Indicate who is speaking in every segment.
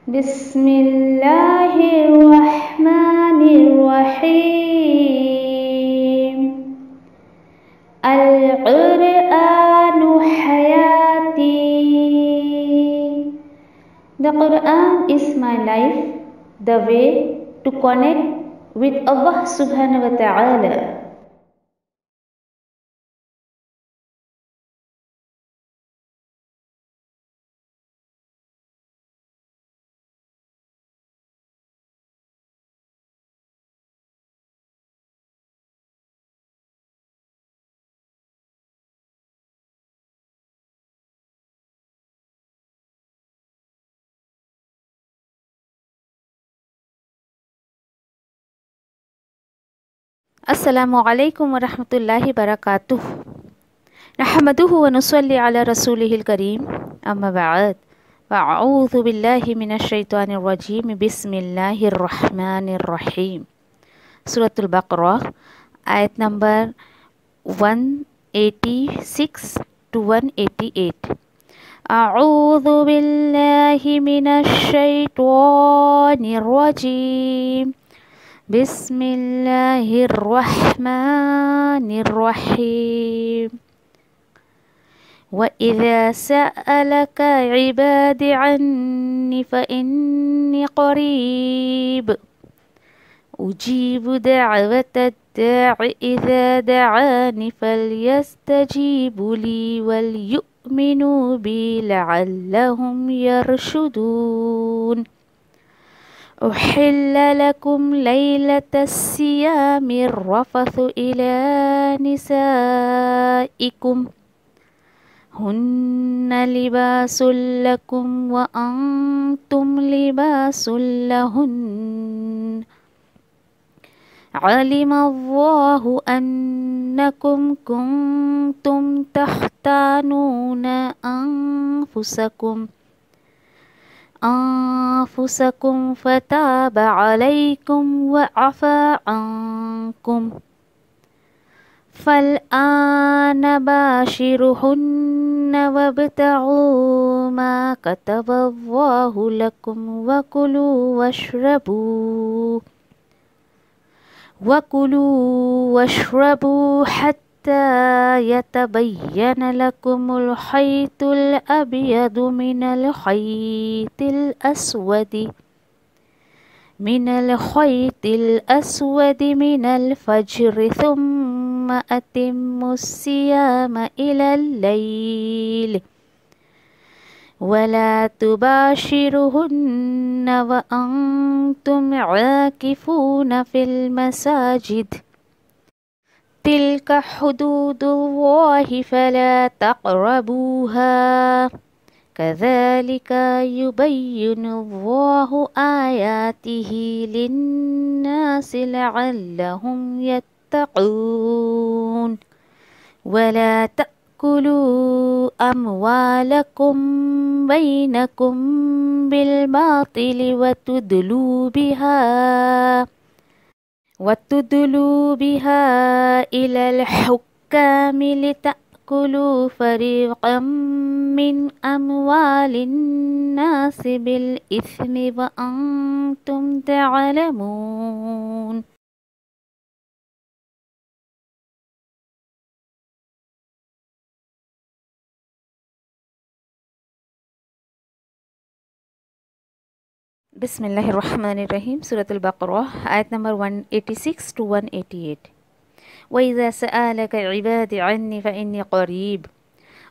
Speaker 1: بسم الله الرحمن الرحيم. القرآن حياتي. The Quran is my life, the way to connect with Allah subhanahu wa ta'ala.
Speaker 2: السلام علیکم ورحمۃ اللہ وبرکاتہ. نحمدہ ونصلی علی رسولہ الکریم، اما بعد فاعوذ باللہ من الشیطان الرجیم. بسم اللہ الرحمن الرحیم. سورۃ البقرہ آیت نمبر 186 to 188. اعوذ باللہ من الشیطان الرجیم. بسم اللہ الرحمن الرحیم. وَإِذَا سَأَلَكَ عِبَادِي عَنِّي فَإِنِّي قَرِيبٌ أُجِيبُ دَعْوَةَ الدَّاعِ إِذَا دَعَانِ فَلْيَسْتَجِيبُوا لِي وَلْيُؤْمِنُوا بِي لَعَلَّهُمْ يَرْشُدُونَ. أحل لكم ليلة الصيام الرفث إلى نسائكم هن لباس لكم وأنتم لباس لهن. علم الله أنكم كنتم تختانون أنفسكم فتاب عليكم وعفى عنكم. فالآن باشرهن وابتغوا ما كتب الله لكم وكلوا واشربوا حتى يتبين لكم الخيط الأبيض من الخيط الأسود من الفجر ثم أتموا الصيام إلى الليل ولا تباشرهن وأنتم عاكفون في المساجد. تلك حدود الله فلا تقربوها. كذلك يبين الله آياته للناس لعلهم يتقون. ولا تأكلوا أموالكم بينكم بالباطل وتدلوا بها إلى الحكام لتأكلوا فريقا من أموال الناس بالإثم وأنتم تعلمون. بسم اللہ الرحمن الرحیم. سورۃ البقرہ آیت نمبر 186 to 188. وَإِذَا سَأَلَكَ عِبَادِي عَنِّي فَإِنِّي قَرِيبٌ.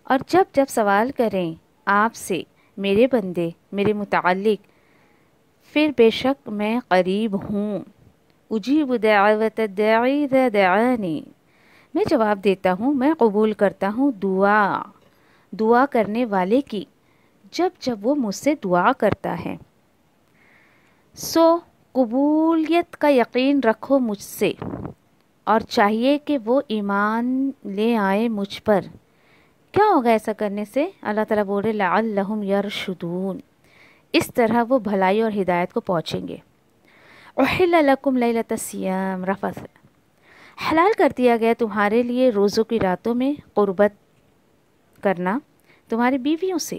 Speaker 2: اور جب سوال کریں آپ سے میرے بندے میرے متعلق، پھر بے شک میں قریب ہوں. اجیب دعوت الداعی اذا دعانی. میں جواب دیتا ہوں، میں قبول کرتا ہوں دعا کرنے والے کی جب وہ مجھ سے دعا کرتا ہے. سو قبولیت کا یقین رکھو مجھ سے، اور چاہیے کہ وہ ایمان لے آئے مجھ پر. کیا ہوگا ایسا کرنے سے؟ اللہ تعالیٰ بول رہے لعلہم یرشدون، اس طرح وہ بھلائی اور ہدایت کو پہنچیں گے. احل لکم لیلۃ الصیام رفث. حلال کر دیا گیا تمہارے لیے روزوں کی راتوں میں قربت کرنا تمہاری بیویوں سے.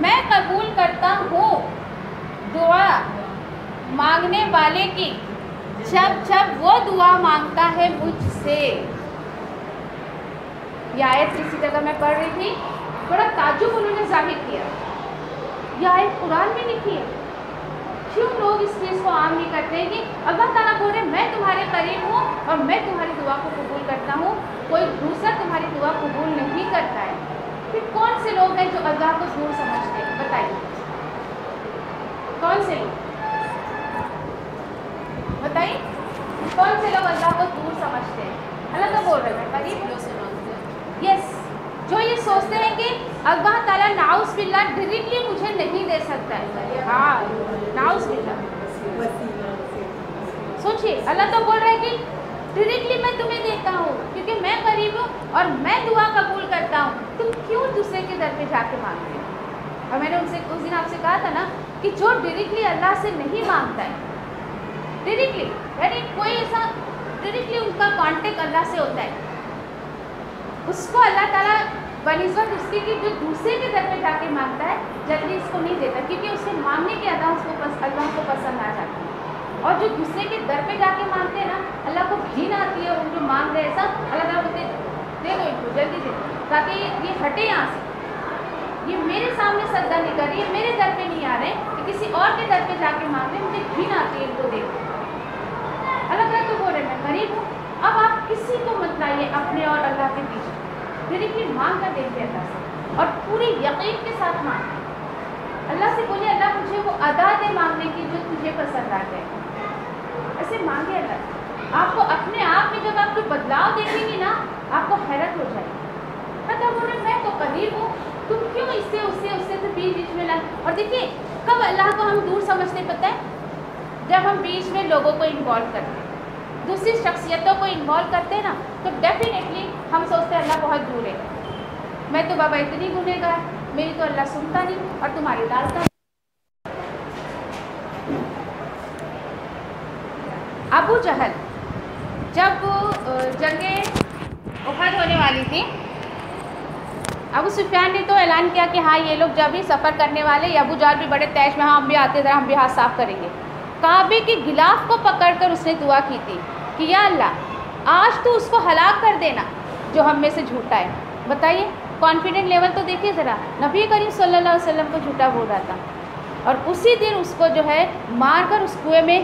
Speaker 1: میں قبول کرتا ہوں دعا مانگنے والے کی جب وہ دعا مانگتا ہے مجھ سے. یہ آیت کسی جگہ میں پڑھ رہی تھی, بڑا تعجب انہوں نے ظاہر کیا. یہ آیت قرآن میں لکھی ہے. کیوں لوگ اس چیز کو عام نہیں کرتے ہیں کہ اللہ تعالیٰ بول رہے میں تمہارے قریب ہوں اور میں تمہاری دعا کو قبول کرتا ہوں, کوئی دوسرا تمہاری دعا قبول نہیں کرتا ہے. پھر کون سے لوگ ہیں جو اللہ کو دور سمجھتے ہیں؟ بتائیے کون سے لوگ, بتائیے کون سے لوگ اللہ کو دور سمجھتے ہیں؟ اللہ تو بول رہے ہیں قریب. یس, جو یہ سوچتے ہیں کہ اللہ تعالیٰ نعوذ باللہ ڈائریکٹلی مجھے نہیں دے سکتا ہے. ہاں نعوذ باللہ. سوچیے اللہ تو بول رہا ہے کہ ڈائریکٹلی میں تمہیں دیتا ہوں کیونکہ میں قریب ہوں اور میں دعا قبول کرتا ہوں. تم کیوں دوسرے کے در پہ جا کے مانگتے ہو؟ اور میں نے ان سے اس دن آپ سے کہا تھا نا کہ جو ڈائریکٹلی اللہ سے نہیں مانگتا ہے, ڈائریکٹلی یعنی کوئی ایسا ڈائریکٹلی ان کا کانٹیکٹ اللہ سے ہوتا ہے, اس کو اللہ تعالیٰ بنسبت اس کی کہ جو دوسرے کے در پہ جا کے مانگتا ہے جلدی اس کو نہیں دیتا, کیونکہ اس سے مانگنے کی ادا اس کو اللہ کو پسند آ جاتی ہے. اور جو دوسرے کے در پہ جا کے مانگتے ہیں نا اللہ کو گھین آتی ہے, اور جو مانگ رہے ایسا اللہ تعالیٰ بولتے دے دو ان کو جلدی دے دو تاکہ یہ ہٹے یہاں سے, یہ میرے سامنے سجدہ نہیں کر رہی ہے, میرے در پہ نہیں آ رہے کہ کسی اور کے در پہ جا کے مانگ رہے, مجھے گھین آتی ہے ان کو دیکھ. اللہ تعالیٰ تو بول رہے میں غریب ہوں. اب آپ کسی کو مت لائیے اپنے اور اللہ کے بیچ, ڈائریکٹلی مانگ کر دیکھتے اللہ سے اور پوری یقین کے ساتھ مانگ. اللہ سے بولیے اللہ مجھے وہ ادا دے مانگنے کی جو تجھے پسند آ جائے. ایسے مانگے اللہ سے. آپ کو اپنے آپ میں جب آپ کو بدلاؤ دیکھیں گی نا آپ کو حیرت ہو جائے گی. مطلب بول رہے میں تو قریب ہوں, تم کیوں اس سے بیچ میں لگ. اور دیکھیے کب اللہ کو ہم دور سمجھتے پتہ ہے, جب ہم بیچ میں لوگوں کو انوالو کرتے ہیں, دوسری شخصیتوں کو انوالو کرتے ہیں نا تو ڈیفینیٹلی ہم سوچتے ہیں اللہ بہت دور ہے. میں تو بابا اتنی گنہگار, میری تو اللہ سنتا نہیں اور تمہاری ڈالتا نہیں. ابو جہل جب جنگ احد ہونے والی تھی, ابو سفیان نے تو اعلان کیا کہ ہاں یہ لوگ جب بھی سفر کرنے والے, یا ابو جہل بھی بڑے تیش میں, ہاں ہم بھی آتے ذرا ہم بھی ہاتھ صاف کریں گے. کعبے کے غلاف کو پکڑ کر اس نے دعا کی تھی کہ یا اللہ آج تو اس کو ہلاک کر دینا جو ہم میں سے جھوٹا ہے. بتائیے کانفیڈنٹ لیول تو دیکھیے ذرا, نبی کریم صلی اللہ علیہ وسلم کو جھوٹا بول رہا تھا اور اسی دن اس کو جو ہے مار کر اس کنویں میں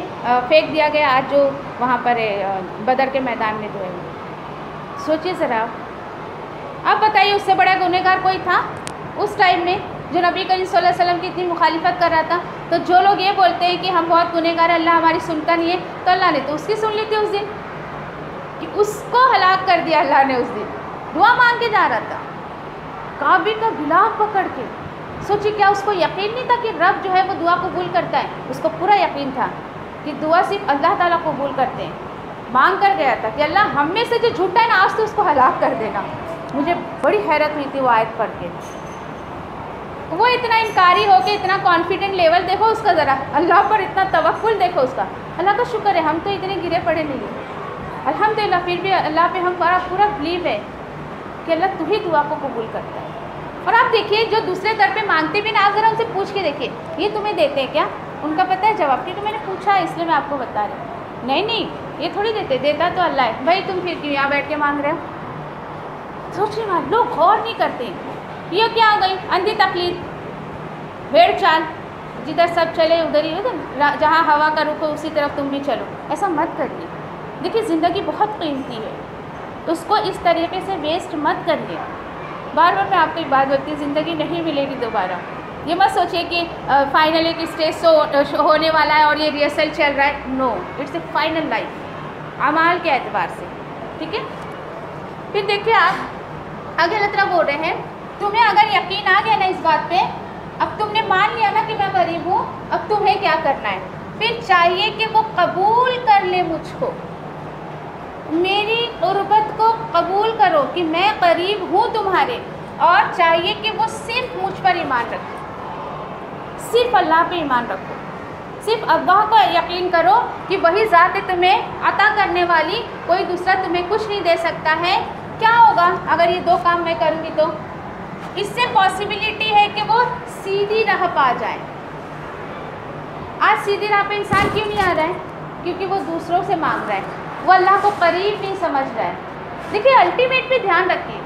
Speaker 1: پھینک دیا گیا, آج جو وہاں پر بدر کے میدان میں جو ہے. سوچیے ذرا, اب بتائیے اس سے بڑا گنہگار کوئی تھا اس ٹائم میں جو نبی کریم صلی اللہ علیہ وسلم کی اتنی مخالفت کر رہا تھا؟ تو جو لوگ یہ بولتے ہیں کہ ہم بہت گنہگار ہیں اللہ ہماری سنتا نہیں ہے, تو اللہ نے تو اس کی سن لی تھی اس دن, کہ اس کو ہلاک کر دیا اللہ نے. اس دن دعا مانگ کے جا رہا تھا کعبے کا غلاف پکڑ کے. سوچیے کیا اس کو یقین نہیں تھا کہ رب جو ہے وہ دعا قبول کرتا ہے؟ اس کو پورا یقین تھا کہ دعا صرف اللہ تعالیٰ قبول کرتے ہیں. مانگ کر گیا تھا کہ اللہ ہم میں سے جو جھوٹا ہے نا آج تو اس کو ہلاک کر دینا. مجھے بڑی حیرت ہوئی تھی وہ آیت پڑھ کے. وہ اتنا انکاری ہو کے اتنا کانفیڈنٹ لیول دیکھو اس کا, ذرا اللہ پر اتنا توکل دیکھو اس کا. اللہ کا شکر ہے ہم تو اتنے گرے پڑے نہیں ہیں الحمدللہ, پھر بھی اللہ پہ ہم پورا بلیو ہے کہ اللہ تو ہی دعا کو قبول کرتا ہے. اور آپ دیکھیے جو دوسرے در پہ مانگتے بھی نا, آپ ذرا ان سے پوچھ کے دیکھیے یہ تمہیں دیتے ہیں کیا؟ ان کا پتہ ہے جواب, کیونکہ میں نے پوچھا ہے اس لیے میں آپ کو بتا رہی ہوں. نہیں یہ تھوڑی دیتے, دیتا تو اللہ ہے. بھائی تم پھر کیوں یہاں بیٹھ کے مانگ رہے ہو؟ سوچیے نا, لوگ غور نہیں کرتے. یہ کیا ہو گئی اندھی تقلید, بھیڑ چال, جدھر سب چلے ادھر ہی ادھر, جہاں ہوا کا رخ ہو اسی طرف تم بھی چلو. ایسا مت کریے. دیکھیے زندگی بہت قیمتی ہے, اس کو اس طریقے سے ویسٹ مت کریے. بار بار میں آپ کو ایک بات بولتی ہوں, زندگی نہیں ملے گی دوبارہ. یہ مت سوچیے کہ فائنل ایک اسٹیج شو ہونے والا ہے اور یہ ریہرسل چل رہا ہے. نو, اٹس اے فائنل لائف اعمال کے اعتبار سے. ٹھیک ہے, پھر دیکھیے آپ آگے اللہ تعالیٰ بول رہے ہیں تمہیں اگر یقین آ گیا نا اس بات پہ, اب تم نے مان لیا نا کہ میں غریب ہوں, اب تمہیں کیا کرنا ہے؟ پھر چاہیے کہ وہ قبول کر لے مجھ کو, میری قربت کو قبول کرو کہ میں قریب ہوں تمہارے, اور چاہیے کہ وہ صرف مجھ پر ایمان رکھو, صرف اللہ پہ ایمان رکھو, صرف اللہ کو یقین کرو کہ وہی ذات ہے تمہیں عطا کرنے والی, کوئی دوسرا تمہیں کچھ نہیں دے سکتا ہے. کیا ہوگا اگر یہ دو کام میں کروں گی تو؟ اس سے پاسبلٹی ہے کہ وہ سیدھی راہ پا جائیں. آج سیدھی راہ پہ انسان کیوں نہیں آ رہا ہے؟ کیونکہ وہ دوسروں سے مانگ رہا ہے, وہ اللہ کو قریب نہیں سمجھ رہا ہے. دیکھیے الٹیمیٹ بھی دھیان رکھیے,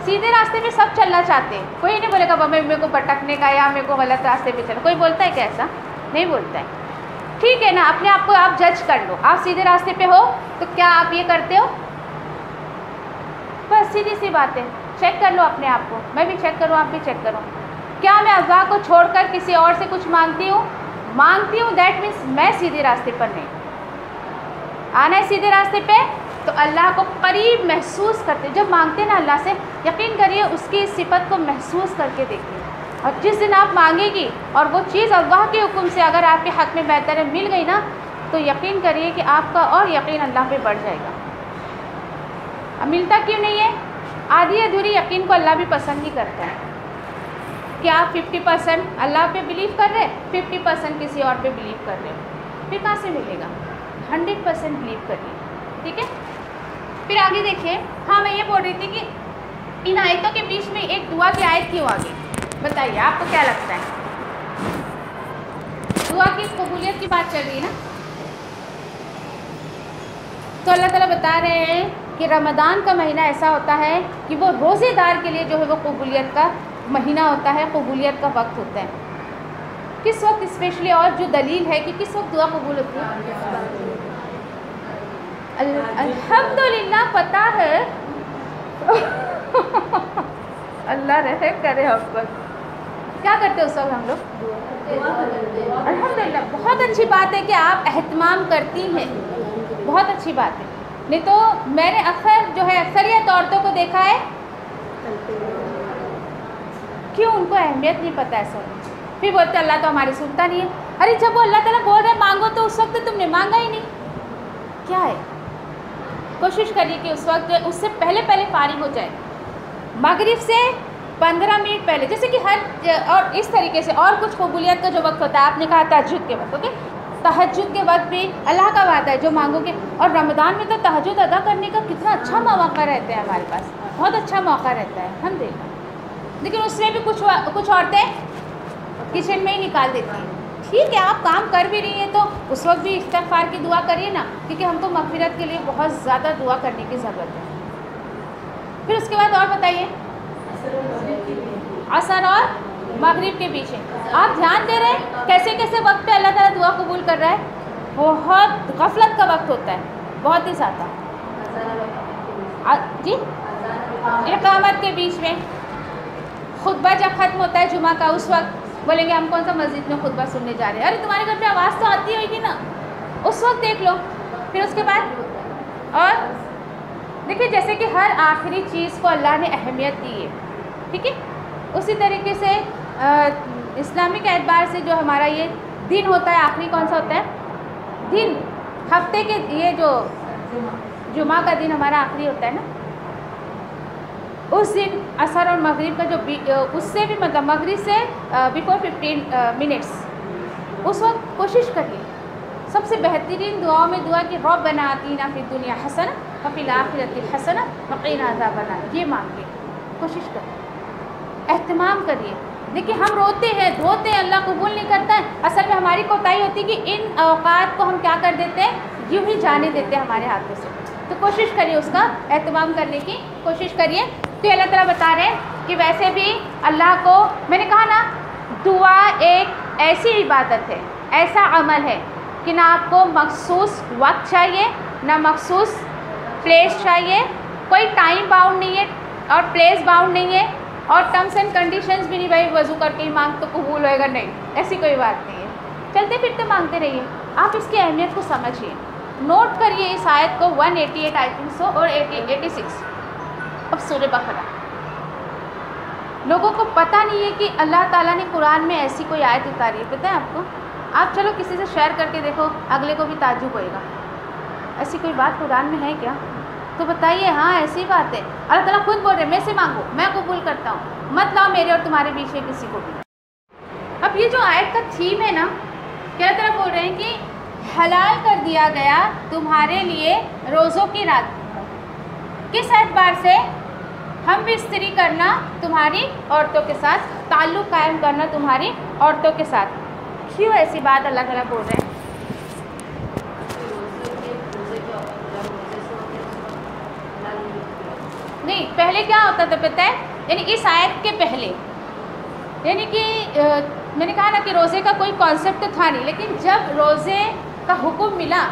Speaker 1: سیدھے راستے پہ سب چلنا چاہتے ہیں, کوئی نہیں بولے گا میرے کو بھٹکنے کا یا میرے کو غلط راستے پہ چلنا. کوئی بولتا ہے کہ ایسا نہیں بولتا ہے. ٹھیک ہے نا, اپنے آپ کو آپ جج کر لو, آپ سیدھے راستے پہ ہو تو کیا آپ یہ کرتے ہو؟ بس سیدھی سی بات ہے, چیک کر لو اپنے آپ کو, میں بھی چیک کروں, آپ بھی چیک کرو. کیا میں اللہ کو چھوڑ کر کسی اور سے کچھ مانگتی ہوں؟ دیٹ مینس میں سیدھے راستے پر نہیں. آنا ہے سیدھے راستے پہ تو اللہ کو قریب محسوس کرتے, جب مانگتے نا اللہ سے, یقین کریے اس کی صفت کو محسوس کر کے دیکھیے. اور جس دن آپ مانگے گی اور وہ چیز اللہ کے حکم سے اگر آپ کے حق میں بہتر ہے مل گئی نا, تو یقین کریے کہ آپ کا اور یقین اللہ پہ بڑھ جائے گا. اب ملتا کیوں نہیں ہے؟ آدھی ادھوری یقین کو اللہ بھی پسند نہیں کرتا ہے. کہ آپ 50% اللہ پہ بلیو کر رہے, 50% کسی اور پہ بلیو کر رہے, پھر کہاں سے ملے گا؟ 100% بلیو کریے. ٹھیک ہے, پھر آگے دیکھیے. ہاں میں یہ بول رہی تھی کہ ان آیتوں کے بیچ میں ایک دعا کی آیت کیوں آگئی؟ بتائیے آپ کو کیا لگتا ہے؟ دعا کی قبولیت کی بات چل رہی ہے نا, تو اللہ تعالیٰ بتا رہے ہیں کہ رمضان کا مہینہ ایسا ہوتا ہے کہ وہ روزے دار کے لیے جو ہے وہ قبولیت کا مہینہ ہوتا ہے, قبولیت کا وقت ہوتا ہے. کس وقت اسپیشلی, اور جو دلیل ہے کہ کس وقت دعا قبول ہوتی ہے؟ الحمدللہ پتہ ہے. اللہ رحم کرے ہم پر. کیا کرتے اس وقت ہم لوگ؟ الحمدللہ, بہت اچھی بات ہے کہ آپ اہتمام کرتی ہیں, بہت اچھی بات ہے. نہیں تو میں نے اکثریت عورتوں کو دیکھا ہے, کیوں ان کو اہمیت نہیں پتہ ہے سب, پھر بولتے اللہ تو ہماری سنتا نہیں ہے. ارے جب وہ اللہ تعالیٰ بول رہے مانگو تو اس وقت تم نے مانگا ہی نہیں, کیا ہے؟ کوشش کریے کہ اس وقت اس سے پہلے فارغ ہو جائے. مغرب سے 15 منٹ پہلے, جیسے کہ اور اس طریقے سے اور کچھ قبولیت کا جو وقت ہوتا ہے, آپ نے کہا تہجد کے وقت, اوکے, تہجد کے وقت بھی اللہ کا وعدہ ہے جو مانگو گے. اور رمضان میں تو تہجد ادا کرنے کا کتنا اچھا موقع رہتا ہے ہمارے پاس, بہت اچھا موقع رہتا ہے الحمدللہ. لیکن اس میں بھی کچھ عورتیں کچن میں ہی نکال دیتی ہیں. ٹھیک ہے, آپ کام کر بھی رہی ہیں تو اس وقت بھی استغفار کی دعا کریے نا, کیونکہ ہم کو مغفرت کے لیے بہت زیادہ دعا کرنے کی ضرورت ہے. پھر اس کے بعد اور بتائیے, عصر اور مغرب کے بیچ ہے. آپ دھیان دے رہے ہیں کیسے کیسے وقت پہ اللہ تعالیٰ دعا قبول کر رہا ہے. بہت غفلت کا وقت ہوتا ہے, بہت ہی زیادہ. جی, اقامت کے بیچ میں, خطبہ جب ختم ہوتا ہے جمعہ کا, اس وقت بولیں گے ہم کون سا مسجد میں خطبہ سننے جا رہے ہیں. ارے تمہارے گھر پہ آواز تو آتی ہوئے گی نا, اس وقت دیکھ لو. پھر اس کے بعد اور دیکھیے, جیسے کہ ہر آخری چیز کو اللہ نے اہمیت دی ہے, ٹھیک ہے, اسی طریقے سے اسلامک اعتبار سے جو ہمارا یہ دن ہوتا ہے, آخری کون سا ہوتا ہے دن ہفتے کے, یہ جو جمعہ کا دن ہمارا آخری ہوتا ہے نا, اس دن عصر اور مغرب کا جو اس سے بھی مطلب مغرب سے بیفور 15 منٹس, اس وقت کوشش کریے. سب سے بہترین دعاؤں میں دعا کہ ربنا آتینا فی الدنیا حسنہ وفی الآخرۃ حسنہ وقنا عذاب النار, یہ مانگے, کوشش کریے, اہتمام کریے. دیکھیے ہم روتے ہیں دھوتے ہیں, اللہ قبول نہیں کرتا ہے. اصل میں ہماری کوتاہی ہوتی ہے کہ ان اوقات کو ہم کیا کر دیتے ہیں, یوں ہی جانے دیتے ہیں ہمارے ہاتھوں سے. تو کوشش کریے اس کا اہتمام کرنے کی کوشش کریے. تو اللہ تعالیٰ بتا رہے ہیں کہ ویسے بھی اللہ کو, میں نے کہا نا, دعا ایک ایسی عبادت ہے, ایسا عمل ہے کہ نہ آپ کو مخصوص وقت چاہیے, نہ مخصوص پلیس چاہیے, کوئی ٹائم باؤنڈ نہیں ہے اور پلیس باؤنڈ نہیں ہے, اور ٹرمس اینڈ کنڈیشنز بھی نہیں, بھائی وضو کر کے ہی مانگ تو قبول ہوئے گا, نہیں, ایسی کوئی بات نہیں ہے. چلتے پھرتے مانگتے رہیے. آپ اس کی اہمیت کو سمجھیے, نوٹ کریے اس آیت کو, 188 آئی تھنک سو اور 86. اب سورہ بقرہ, لوگوں کو پتہ نہیں ہے کہ اللہ تعالیٰ نے قرآن میں ایسی کوئی آیت اتاری ہے. پتہ ہے آپ کو؟ آپ چلو کسی سے شیئر کر کے دیکھو, اگلے کو بھی تعجب ہوئے گا, ایسی کوئی بات قرآن میں ہے کیا؟ تو بتائیے. ہاں ایسی بات ہے. اللہ تعالیٰ خود بول رہے ہیں, میں سے مانگو, میں قبول کرتا ہوں, مت لاؤ میرے اور تمہارے بیچ میں کسی کو بھی. اب یہ جو آیت کا تھیم ہے نا, کیا طرح بول رہے ہیں کہ حلال کر دیا گیا تمہارے لیے روزوں کی رات. کس اعتبار سے ہم بستری کرنا تمہاری عورتوں کے ساتھ، تعلق قائم کرنا تمہاری عورتوں کے ساتھ. کیوں ایسی بات اللہ تعالیٰ بول رہے ہیں؟ نہیں، پہلے کیا ہوتا تھا پتہ ہے؟ یعنی اس آیت کے پہلے، یعنی کہ میں نے کہا نا کہ روزے کا کوئی کانسیپٹ تھا نہیں، لیکن جب روزے کا حکم ملا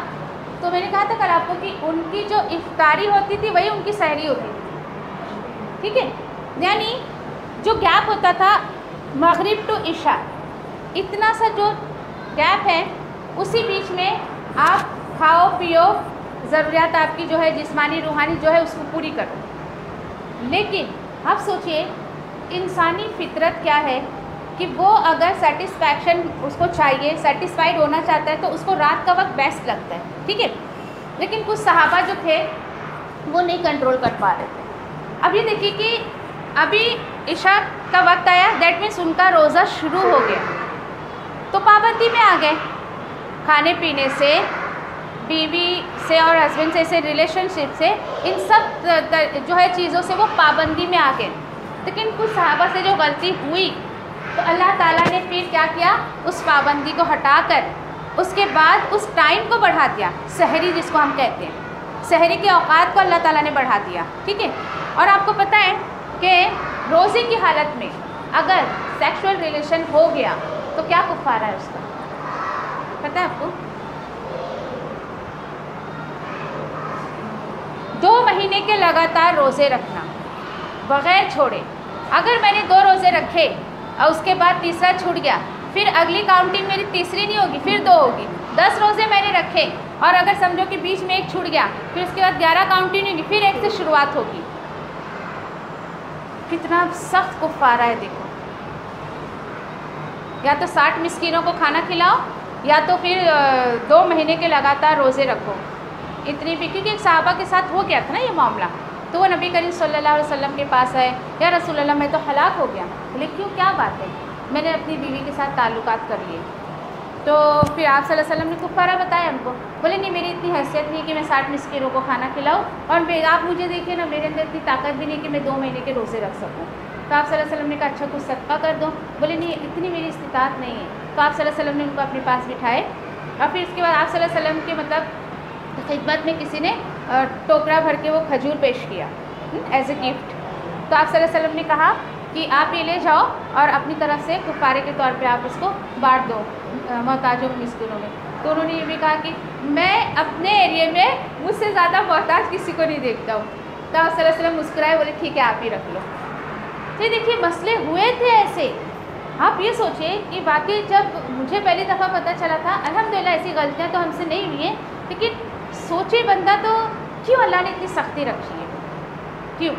Speaker 1: تو میں نے کہا تھا کل آپ کو کہ ان کی جو افطاری ہوتی تھی وہی ان کی سحری ہوتی تھی. ٹھیک ہے، یعنی جو گیپ ہوتا تھا مغرب ٹو عشاء، اتنا سا جو گیپ ہے اسی بیچ میں آپ کھاؤ پیو، ضروریات آپ کی جو ہے جسمانی روحانی جو ہے اس کو پوری کرو. لیکن آپ سوچئے انسانی فطرت کیا ہے کہ وہ اگر سیٹسفیکشن اس کو چاہیے، سیٹسفائیڈ ہونا چاہتا ہے تو اس کو رات کا وقت بیسٹ لگتا ہے. ٹھیک ہے، لیکن کچھ صحابہ جو تھے وہ نہیں کنٹرول کر پا رہے تھے. اب یہ دیکھیے کہ ابھی عشاء کا وقت آیا، دیٹ مینس ان کا روزہ شروع ہو گیا تو پابندی میں آ گئے، کھانے پینے سے، بیوی سے اور ہسبینڈ سے، ایسے ریلیشن شپ سے، ان سب جو ہے چیزوں سے وہ پابندی میں آ گئے. لیکن کچھ صحابہ سے جو غلطی ہوئی تو اللہ تعالیٰ نے پھر کیا کیا، اس پابندی کو ہٹا کر اس کے بعد اس ٹائم کو بڑھا دیا، سحری جس کو ہم کہتے ہیں، سحری کے اوقات کو اللہ تعالیٰ نے بڑھا دیا. ٹھیک ہے، اور آپ کو پتہ ہے کہ روزے کی حالت میں اگر سیکشول ریلیشن ہو گیا تو کیا کفارہ ہے اس کا، پتہ ہے آپ کو؟ 2 مہینے کے لگاتار روزے رکھنا بغیر چھوڑے. اگر میں نے 2 روزے رکھے اور اس کے بعد تیسرا چھوٹ گیا، پھر اگلی کاؤنٹنگ میری تیسری نہیں ہوگی، پھر 2 ہوگی. 10 روزے میں نے رکھے اور اگر سمجھو کہ بیچ میں 1 چھوٹ گیا، پھر اس کے بعد 11 کاؤنٹنگ نہیں ہوگی، پھر 1 سے شروعات ہوگی. کتنا سخت کفارہ ہے دیکھو. یا تو 60 مسکینوں کو کھانا کھلاؤ یا تو پھر 2 مہینے کے لگاتار روزے رکھو. اتنی بھی، کیونکہ ایک صحابہ کے ساتھ ہو گیا تھا نا یہ معاملہ، تو وہ نبی کریم صلی اللہ علیہ وسلم کے پاس آئے، یا رسول اللہ میں تو ہلاک ہو گیا. بولے کیوں، کیا بات ہے؟ میں نے اپنی بیوی کے ساتھ تعلقات کر لیے. تو پھر آپ صلی اللہ علیہ وسلم نے کفارہ بتایا ان کو. بولے نہیں، میری اتنی حیثیت نہیں کہ میں 60 مسکینوں کو کھانا کھلاؤں، اور آپ مجھے دیکھیے نا، میرے اندر اتنی طاقت بھی نہیں کہ میں 2 مہینے کے روزے رکھ سکوں. تو آپ صلی اللہ علیہ وسلم نے کہا اچھا کچھ صدقہ کر دو. بولے نہیں، اتنی میری استطاعت نہیں ہے. تو آپ صلی اللہ علیہ وسلم نے ان کو اپنے پاس بٹھائے اور پھر اس کے بعد آپ صلی اللہ علیہ وسلم کے خدمت میں کسی نے ٹوکرا بھر کے وہ کھجور پیش کیا ایز اے گفٹ. تو آپ صلی اللہ علیہ وسلم نے کہا کہ آپ یہ لے جاؤ اور اپنی طرف سے کفارے کے طور پہ آپ اس کو بانٹ دو محتاجوں مسکینوں میں. تو انہوں نے یہ بھی کہا کہ میں اپنے ایریے میں مجھ سے زیادہ محتاج کسی کو نہیں دیکھتا ہوں. تو آپ صلی اللہ علیہ وسلم مسکرائے، بولے ٹھیک ہے آپ ہی رکھ لو. تو دیکھیے مسئلے ہوئے تھے ایسے. آپ یہ سوچیں کہ واقعی جب مجھے پہلی دفعہ پتہ چلا تھا، الحمدللہ ایسی غلطیاں تو ہم سے نہیں ہوئی ہیں، لیکن سوچے بندہ تو کیوں اللہ نے اتنی سختی رکھی ہے، کیوں؟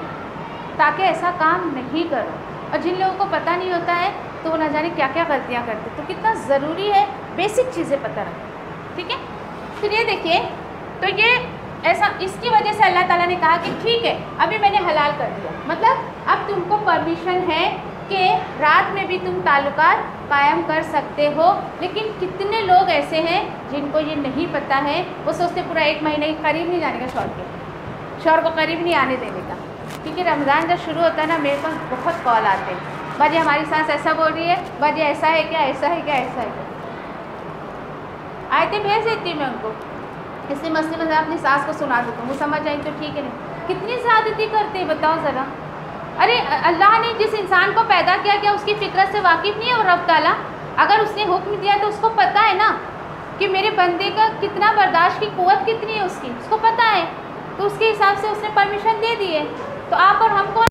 Speaker 1: تاکہ ایسا کام نہیں کرو. اور جن لوگوں کو پتہ نہیں ہوتا ہے تو وہ نہ جانے کیا کیا غلطیاں کرتے. تو کتنا ضروری ہے بیسک چیزیں پتہ رکھیں. ٹھیک ہے، پھر یہ دیکھیے تو یہ ایسا اس کی وجہ سے اللہ تعالیٰ نے کہا کہ ٹھیک ہے ابھی میں نے حلال کر دیا، مطلب اب تم کو پرمیشن ہے کہ رات میں بھی تم تعلقات قائم کر سکتے ہو. لیکن کتنے لوگ ایسے ہیں جن کو یہ نہیں پتہ ہے، وہ سوچتے پورا 1 مہینے قریب نہیں جانے کا شوہر کو قریب نہیں آنے دینے کا. کیونکہ رمضان جب شروع ہوتا ہے نا، میرے پاس بہت کال آتے ہیں، باجی ہماری سانس ایسا بول رہی ہے، باجی ایسا ہے کیا، ایسا ہے کیا، ایسا ہے کیا. آیتیں بھیج دیتی میں ان کو، اسی مسئلے میں اپنی ساس کو سنا دیتا ہوں، وہ سمجھ جائیں تو ٹھیک ہے. نہیں کتنی زیادتی کرتے ہیں بتاؤ ذرا. ارے اللہ نے جس انسان کو پیدا کیا اس کی فطرت سے واقف نہیں ہے وہ رب تعالیٰ؟ اگر اس نے حکم دیا تو اس کو پتہ ہے نا کہ میرے بندے کا کتنا برداشت کی قوت کتنی ہے، اس کو پتہ ہے. تو اس کے حساب سے اس نے پرمیشن دے دی ہے. تو آپ اور ہم کو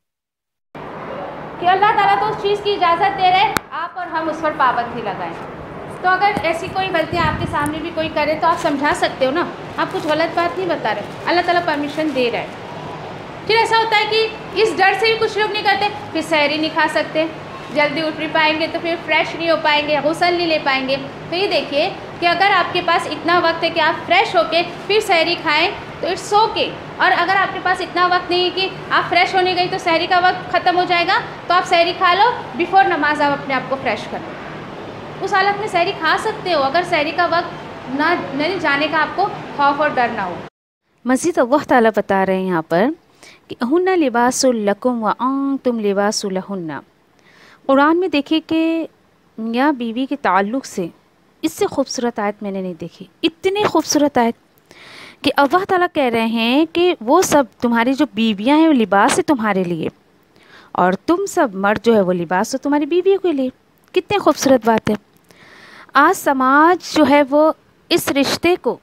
Speaker 1: کہ اللہ تعالیٰ تو اس چیز کی اجازت دے رہے، آپ اور ہم اس پر پابندی لگائیں. تو اگر ایسی کوئی غلطیاں آپ کے سامنے بھی کوئی کرے تو آپ سمجھا سکتے ہو نا، آپ کچھ غلط بات نہیں بتا رہے، اللہ تعالیٰ پرمیشن دے رہا ہے. پھر ایسا ہوتا ہے کہ اس ڈر سے بھی کچھ لوگ نہیں کرتے، پھر سحری نہیں کھا سکتے، جلدی اٹھ نہیں پائیں گے تو پھر فریش نہیں ہو پائیں گے، غسل نہیں لے پائیں گے. تو یہ دیکھیے کہ اگر آپ کے پاس اتنا وقت ہے کہ آپ فریش ہو کے پھر سحری کھائیں تو اٹس اوکے. اور اگر آپ کے پاس اتنا وقت نہیں ہے کہ آپ فریش ہونے گئی تو سحری کا وقت ختم ہو جائے گا، تو آپ سحری کھا لو، بیفور نماز آپ اپنے آپ کو فریش کر لو. اس حالت میں سحری کھا سکتے ہو اگر سحری کا وقت نہ جانے کا آپ کو خوف اور ڈر نہ ہو.
Speaker 2: مزید اللہ تعالیٰ بتا رہے ہیں یہاں پر کہ ہن لباس لکم وانتم لباس لہن۔ قرآن میں دیکھیے کہ میاں بیوی کے تعلق سے اس سے خوبصورت آیت میں نے نہیں دیکھی، اتنی خوبصورت آیت کہ اللہ تعالیٰ کہہ رہے ہیں کہ وہ سب تمہاری جو بیویاں ہیں وہ لباس ہے تمہارے لیے، اور تم سب مرد جو ہے وہ لباس ہو تمہاری بیویوں کے لیے۔ کتنی خوبصورت بات ہے۔ آج سماج جو ہے وہ اس رشتے کو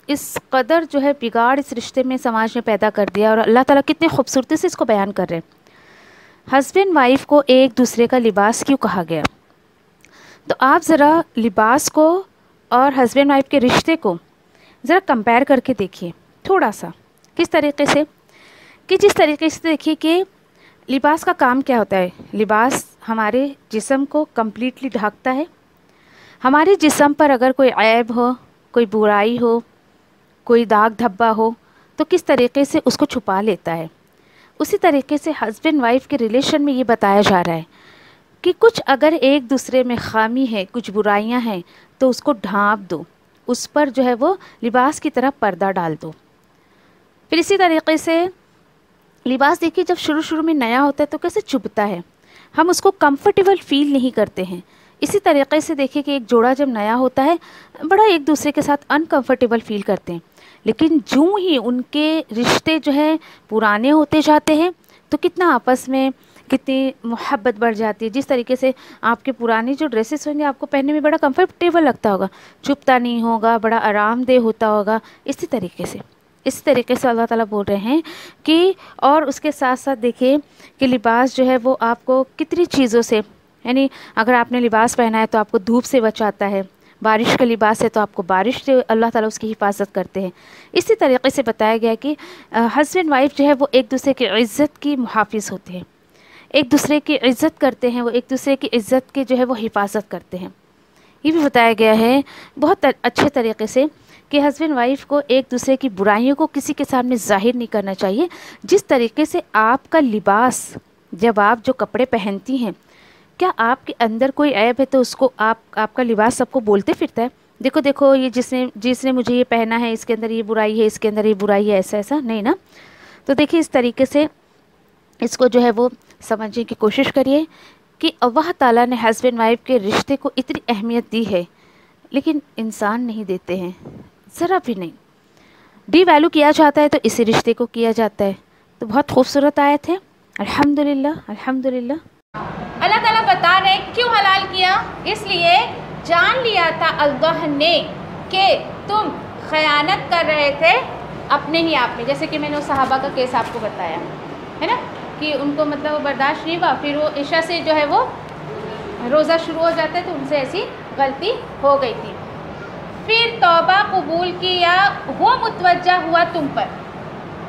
Speaker 2: اس قدر جو ہے بگاڑ اس رشتے میں سماج میں پیدا کر دیا، اور اللہ تعالیٰ کتنی خوبصورتی سے اس کو بیان کر رہے ہیں۔ ہسبینڈ وائف کو ایک دوسرے کا لباس کیوں کہا گیا؟ تو آپ ذرا لباس کو اور ہسبینڈ وائف کے رشتے کو ذرا کمپیئر کر کے دیکھیے تھوڑا سا۔ کس طریقے سے؟ کہ جس طریقے سے دیکھیے کہ لباس کا کام کیا ہوتا ہے۔ لباس ہمارے جسم کو کمپلیٹلی ڈھانکتا ہے۔ ہمارے جسم پر اگر کوئی عیب ہو، کوئی برائی ہو، کوئی داغ دھبا ہو تو کس طریقے سے اس کو چھپا لیتا ہے۔ اسی طریقے سے ہسبینڈ وائف کے ریلیشن میں یہ بتایا جا رہا ہے کہ کچھ اگر ایک دوسرے میں خامی ہے، کچھ برائیاں ہیں تو اس کو ڈھانپ دو، اس پر جو ہے وہ لباس کی طرح پردہ ڈال دو۔ پھر اسی طریقے سے لباس دیکھیے جب شروع میں نیا ہوتا ہے تو کیسے چبھتا ہے، ہم اس کو کمفرٹیبل فیل نہیں کرتے ہیں۔ اسی طریقے سے دیکھیے کہ ایک جوڑا جب نیا ہوتا ہے بڑا ایک دوسرے کے ساتھ انکمفرٹیبل فیل کرتے ہیں، لیکن جو ہی ان کے رشتے جو ہے پرانے ہوتے جاتے ہیں تو کتنا آپس میں کتنی محبت بڑھ جاتی ہے۔ جس طریقے سے آپ کے پرانے جو ڈریسز ہوں گے آپ کو پہننے میں بڑا کمفرٹیبل لگتا ہوگا، چبھتا نہیں ہوگا، بڑا آرام دہ ہوتا ہوگا۔ اسی طریقے سے اللہ تعالیٰ بول رہے ہیں کہ اور اس کے ساتھ ساتھ دیکھیں کہ لباس جو ہے وہ آپ کو کتنی چیزوں سے، یعنی اگر آپ نے لباس پہنا ہے تو آپ کو دھوپ سے بچاتا ہے، بارش کا لباس ہے تو آپ کو بارش سے اللہ تعالیٰ اس کی حفاظت کرتے ہیں۔ اسی طریقے سے بتایا گیا کہ ہسبینڈ وائف جو ہے وہ ایک دوسرے کی عزت کی محافظ ہوتے ہیں، ایک دوسرے کی عزت کرتے ہیں، وہ ایک دوسرے کی عزت کے جو ہے وہ حفاظت کرتے ہیں۔ یہ بھی بتایا گیا ہے بہت اچھے طریقے سے کہ ہسبینڈ وائف کو ایک دوسرے کی برائیوں کو کسی کے سامنے ظاہر نہیں کرنا چاہیے۔ جس طریقے سے آپ کا لباس، جب آپ جو کپڑے پہنتی ہیں، کیا آپ کے اندر کوئی عیب ہے تو اس کو آپ کا لباس سب کو بولتے پھرتا ہے، دیکھو دیکھو یہ جس نے مجھے یہ پہنا ہے اس کے اندر یہ برائی ہے، اس کے اندر یہ برائی ہے، ایسا نہیں نا۔ تو دیکھیے اس طریقے سے اس کو جو ہے وہ سمجھنے کی کوشش کریے کہ اللہ تعالیٰ نے ہسبینڈ وائف کے رشتے کو اتنی اہمیت دی ہے، لیکن انسان نہیں دیتے ہیں، ذرا بھی نہیں۔ ڈی ویلیو کیا جاتا ہے تو اسی رشتے کو کیا جاتا ہے۔ تو بہت خوبصورت آیت ہے، الحمدللہ الحمدللہ۔
Speaker 1: اللہ تعالیٰ بتا رہے ہیں کیوں حلال کیا؟ اس لیے جان لیا تھا اللہ نے کہ تم خیانت کر رہے تھے اپنے ہی آپ میں، جیسے کہ میں نے اس صحابہ کا کیس آپ کو بتایا ہے نا، کہ ان کو مطلب وہ برداشت نہیں ہوا، پھر وہ عشاء سے جو ہے وہ روزہ شروع ہو جاتا ہے تو ان سے ایسی غلطی ہو گئی تھی۔ پھر توبہ قبول کیا، وہ متوجہ ہوا تم پر،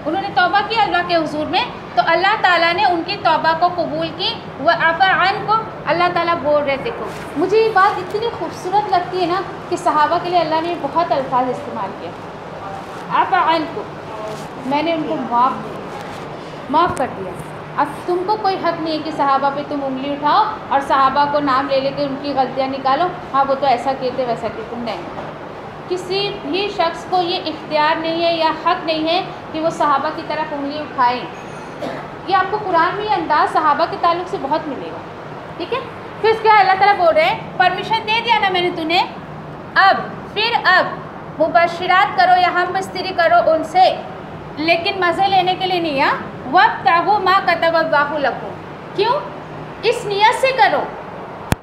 Speaker 1: انہوں نے توبہ کی اللہ کے حضور میں، تو اللہ تعالیٰ نے ان کی توبہ کو قبول کی۔ وَعَفَا عَنْكُمْ، اللہ تعالیٰ بول رہے دیکھو، مجھے یہ بات اتنی خوبصورت لگتی ہے نا کہ صحابہ کے لیے اللہ نے بہت الفاظ استعمال کیا۔ عَفَا عَنْكُمْ، میں نے ان کو معاف کر دیا۔ اب تم کو کوئی حق نہیں ہے کہ صحابہ پہ تم انگلی اٹھاؤ اور صحابہ کو نام لے کے ان کی غلطیاں نکالو، ہاں وہ تو ایسا کہتے ویسا کہتے، نہیں۔ کسی بھی شخص کو یہ اختیار نہیں ہے یا حق نہیں ہے کہ وہ صحابہ کی طرف انگلی اٹھائیں۔ یہ آپ کو قرآن میں یہ انداز صحابہ کے تعلق سے بہت ملے گا، ٹھیک ہے۔ پھر اس کے بعد اللہ تعالیٰ بول رہے ہیں پرمیشن دے دیا نا میں نے تمہیں، اب مبشرات کرو یا ہم بستری کرو ان سے، لیکن مزے لینے کے لیے نہیں۔ وَابْتَغُوا مَا كَتَبَ اللَّهُ لَكُمْ، کیوں؟ اس نیت سے کرو،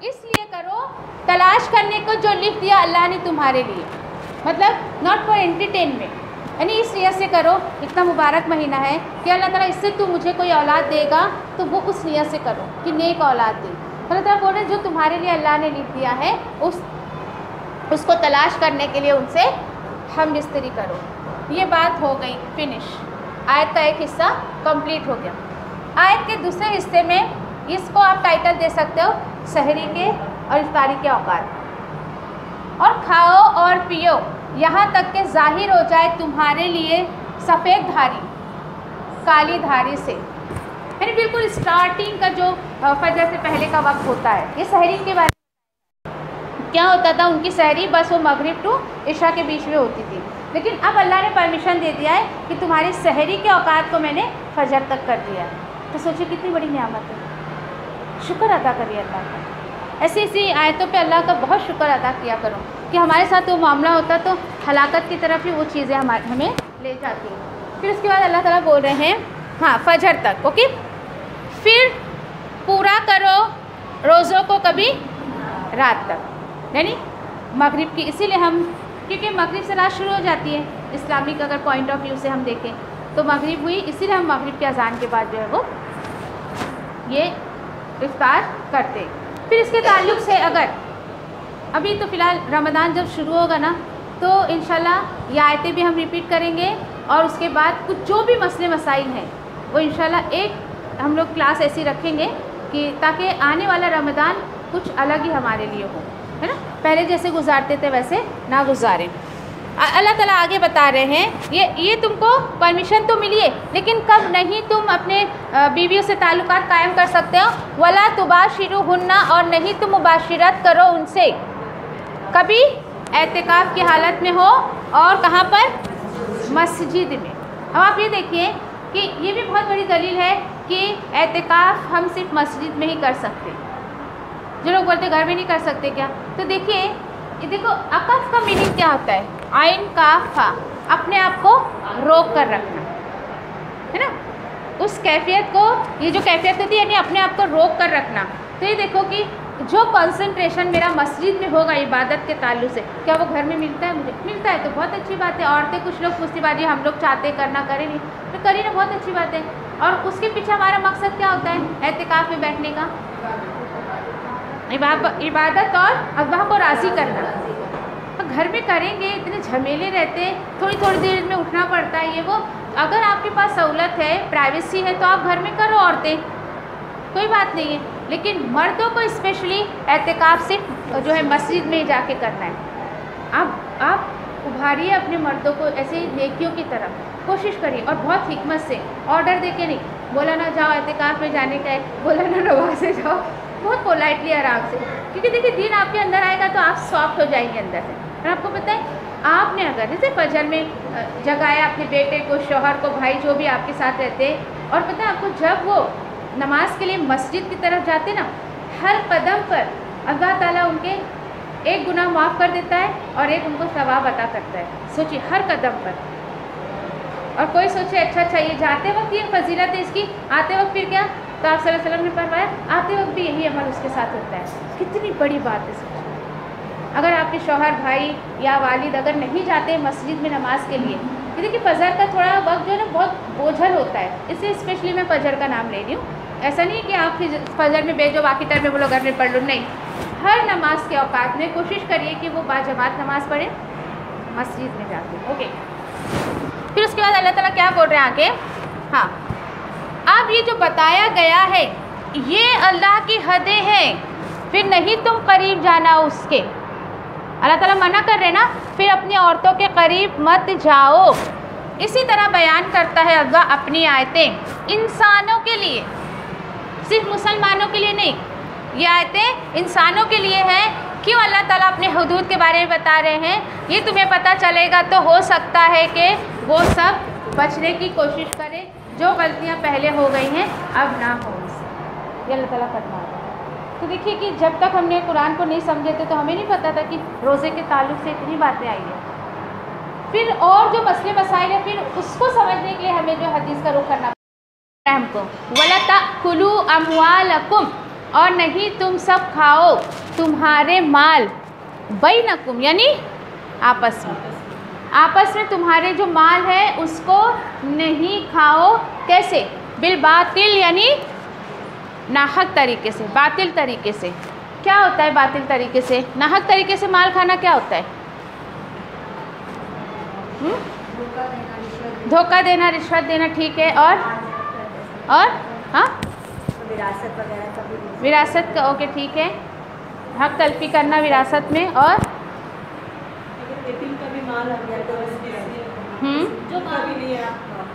Speaker 1: اس لیے کرو تلاش کرنے کو جو لکھ دیا اللہ نے تمہارے لیے، مطلب ناٹ فار انٹرٹینمنٹ، یعنی اس نیت سے کرو۔ اتنا مبارک مہینہ ہے کہ اللہ تعالیٰ اس سے تو مجھے کوئی اولاد دے گا تو وہ اس نیت سے کرو کہ نیک اولاد دے۔ اللہ تعالیٰ بول رہے ہیں جو تمہارے لیے اللہ نے لکھ دیا ہے اس کو تلاش کرنے کے لیے ان سے ہم بستری کرو۔ یہ بات ہو گئی فنش، آیت کا ایک حصہ کمپلیٹ ہو گیا۔ آیت کے دوسرے حصے میں اس کو آپ ٹائٹل دے سکتے ہو سحری کے اور افطاری کے اوقات، اور کھاؤ اور پیو یہاں تک کہ ظاہر ہو جائے تمہارے لیے سفید دھاری کالی دھاری سے، یعنی بالکل اسٹارٹنگ کا جو فجر سے پہلے کا وقت ہوتا ہے، یہ سحری کے بارے میں۔ کیا ہوتا تھا، ان کی سحری بس وہ مغرب ٹو عشاء کے بیچ میں ہوتی تھی، لیکن اب اللہ نے پرمیشن دے دیا ہے کہ تمہاری سحری کے اوقات کو میں نے فجر تک کر دیا ہے. تو سوچیں کتنی بڑی نعمت ہے، شکر ادا کریے اللہ کا. ایسی ایسی آیتوں پہ اللہ کا بہت شکر ادا کیا کرو کہ ہمارے ساتھ وہ معاملہ ہوتا تو ہلاکت کی طرف ہی وہ چیزیں ہمیں لے جاتی ہیں. پھر اس کے بعد اللہ تعالیٰ بول رہے ہیں ہاں فجر تک، اوکے. پھر پورا کرو روزوں کو کبھی رات تک، یعنی مغرب کی، اسی لیے ہم، کیونکہ مغرب سے رات شروع ہو جاتی ہے اسلامک اگر پوائنٹ آف ویو سے ہم دیکھیں تو مغرب ہوئی، اسی لیے ہم مغرب کے اذان کے بعد جو ہے وہ یہ افطار کرتے. پھر اس کے تعلق سے اگر ابھی تو فی الحال رمضان جب شروع ہوگا نا تو انشاءاللہ یہ آیتیں بھی ہم ریپیٹ کریں گے، اور اس کے بعد کچھ جو بھی مسئلے مسائل ہیں وہ انشاءاللہ ایک ہم لوگ کلاس ایسی رکھیں گے کہ تاکہ آنے والا رمضان کچھ الگ ہی ہمارے لیے ہو، ہے نا، پہلے جیسے گزارتے تھے ویسے نہ گزاریں. اللہ تعالیٰ آگے بتا رہے ہیں یہ تم کو پرمیشن تو ملی ہے، لیکن کب نہیں تم اپنے بیویوں سے تعلقات قائم کر سکتے ہو. ولا تباشروہن، اور نہیں تم مباشرت کرو ان سے، کبھی اعتکاف کی حالت میں ہو، اور کہاں پر؟ مسجد میں. اب آپ یہ دیکھیے کہ یہ بھی بہت بڑی دلیل ہے کہ اعتکاف ہم صرف مسجد میں ہی کر سکتے. جو لوگ بولتے گھر میں نہیں کر سکتے کیا، تو دیکھیے یہ دیکھو عقف کا میننگ کیا ہوتا ہے، عین کاف فا، اپنے آپ کو روک کر رکھنا، ہے نا. اس کیفیت کو، یہ جو کیفیت ہوتی ہے یعنی اپنے آپ کو روک کر رکھنا. تو یہ دیکھو کہ جو کنسنٹریشن میرا مسجد میں ہوگا عبادت کے تعلق سے، کیا وہ گھر میں ملتا ہے؟ مجھے ملتا ہے تو بہت اچھی بات ہے. عورتیں کچھ لوگ پوچھتی بازی ہم لوگ چاہتے کرنا، کریں نہیں تو کری نا، بہت اچھی بات ہے. اور اس کے پیچھے ہمارا مقصد کیا ہوتا ہے اعتکاف میں بیٹھنے کا؟ عبادت اور اللہ کو راضی کرنا. گھر میں کریں گے اتنے جھمیلے رہتے، تھوڑی تھوڑی دیر میں اٹھنا پڑتا ہے، یہ وہ. اگر آپ کے پاس سہولت ہے، پرائیویسی ہے، تو آپ گھر میں کرو، عورتیں کوئی بات نہیں ہے. لیکن مردوں کو اسپیشلی اعتکاف صرف جو ہے مسجد میں جا کے کرنا ہے. آپ ابھاریے اپنے مردوں کو ایسے نیکیوں کی طرف، کوشش کریے، اور بہت حکمت سے، آرڈر دے کے نہیں، بولا نہ جاؤ اعتکاف میں جانے کا ہے، بولا نہ نمازیں جاؤ، بہت پولائٹلی آرام سے. کیونکہ دیکھیے دین آپ کے اندر آئے گا تو آپ سافٹ ہو جائیں گے اندر سے. اور آپ کو پتہ ہے آپ نے اگر جیسے فجر میں جگایا اپنے بیٹے کو، شوہر کو، بھائی جو بھی آپ کے ساتھ رہتے، اور پتہ ہے آپ کو جب وہ نماز کے لیے مسجد کی طرف جاتے نا، ہر قدم پر اللہ تعالیٰ ان کے ایک گناہ معاف کر دیتا ہے اور ایک ان کو ثواب عطا کرتا ہے. سوچیے ہر قدم پر. اور کوئی سوچے اچھا یہ جاتے وقت یہ فضیلت ہے اس کی، آتے وقت پھر کیا؟ تو آپ صلی اللہ علیہ وسلم نے فرمایا آتے وقت بھی یہی عمل اس کے ساتھ ہوتا ہے. کتنی بڑی بات ہے. سوچیے اگر آپ کے شوہر، بھائی یا والد اگر نہیں جاتے مسجد میں نماز کے لیے، دیکھیے فجر کا تھوڑا وقت جو ہے نا بہت بوجھل ہوتا ہے، اس لیے اسپیشلی میں فجر کا نام لے رہی ہوں. ایسا نہیں کہ آپ فجر میں بیچو باقی ٹائم میں بولو گھر میں پڑھ لو، نہیں. ہر نماز کے اوقات میں کوشش کریے کہ وہ باجماعت نماز پڑھیں مسجد میں جا کے. اوکے. پھر اس کے بعد اللہ تعالیٰ کیا بول رہے ہیں آگے؟ ہاں اب یہ جو بتایا گیا ہے یہ اللہ کی حدیں ہیں، پھر نہیں تم قریب جانا اس کے. اللہ تعالیٰ منع کر رہے نا، پھر اپنی عورتوں کے قریب مت جاؤ. اسی طرح بیان کرتا ہے اللہ اپنی آیتیں انسانوں کے لیے، صرف مسلمانوں کے لیے نہیں. یہ آیتیں انسانوں کے لیے ہیں. کیوں اللہ تعالیٰ اپنے حدود کے بارے میں بتا رہے ہیں؟ یہ تمہیں پتہ چلے گا تو ہو سکتا ہے کہ وہ سب بچنے کی کوشش کرے جو غلطیاں پہلے ہو گئی ہیں اب نہ ہو. یہ اللہ تعالیٰ فرما رہا ہے. تو دیکھیے کہ جب تک ہم نے قرآن کو نہیں سمجھے تھے تو ہمیں نہیں پتہ تھا کہ روزے کے تعلق سے اتنی باتیں آئی ہیں. پھر اور جو مسئلے مسائل ہیں، پھر اس کو سمجھنے کے لیے ہمیں جو حدیث کا رخ کرنا پڑتا ہے ہم کو. وَلَا تَأْكُلُوا أَمْوَالَكُمْ، اور نہیں تم سب کھاؤ تمہارے مال، بینکم یعنی آپس میں تمہارے جو مال ہے اس کو نہیں کھاؤ. کیسے؟ بالباطل یعنی ناحق طریقے سے، باطل طریقے سے. کیا ہوتا ہے باطل طریقے سے؟ ناحق طریقے سے مال کھانا کیا ہوتا ہے؟ دھوکہ دینا، رشوت دینا، ٹھیک ہے. اور ہاں وراثت کا، اوکے ٹھیک ہے، حق تلفی کرنا وراثت میں. اور